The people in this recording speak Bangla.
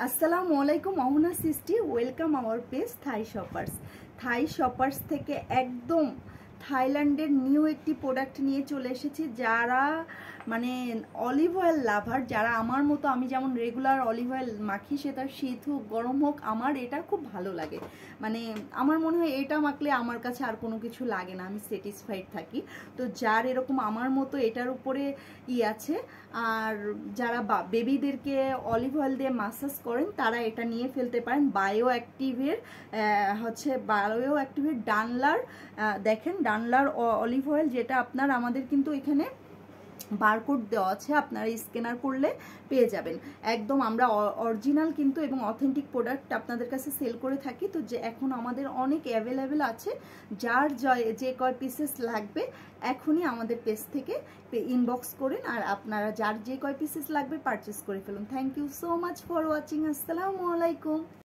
আসসালামু আলাইকুম অহনা সিস্টি, welcome our page Thai shoppers. Thai shoppers থেকে একদম থাইল্যান্ডের নিউ একটি প্রোডাক্ট নিয়ে চলে এসেছি। যারা মানে অলিভ অয়েল লাভার, যারা আমার মতো, আমি যেমন রেগুলার অলিভ অয়েল মাখি, সেটা শীত হোক গরম হোক, আমার এটা খুব ভালো লাগে। মানে আমার মনে হয় এটা মাখলে আমার কাছে আর কোনো কিছু লাগে না, আমি স্যাটিসফাইড থাকি। তো যার এরকম আমার মতো এটার উপরে আছে, আর যারা বেবিদেরকে অলিভ অয়েল দিয়ে মাসাজ করেন তারা এটা নিয়ে ফেলতে পারেন। বায়ো অ্যাক্টিভের ডানলার, দেখেন ডানলার অলিভ অয়েল, যেটা আপনার আমাদের কিন্তু এখানে বারকোড দেওয়া আছে, আপনারা স্ক্যানার করলে পেয়ে যাবেন। একদম আমরা অরিজিনাল কিন্তু এবং অথেন্টিক প্রোডাক্ট আপনাদের কাছে সেল করে থাকি। তো যে এখন আমাদের অনেক অ্যাভেলেবেল আছে, যার যে কয় পিসেস লাগবে এখনই আমাদের পেজ থেকে ইনবক্স করেন, আর আপনারা যার যে কয় পিসেস লাগবে পারচেস করে ফেলুন। Thank you so much for watching. আসসালামু আলাইকুম।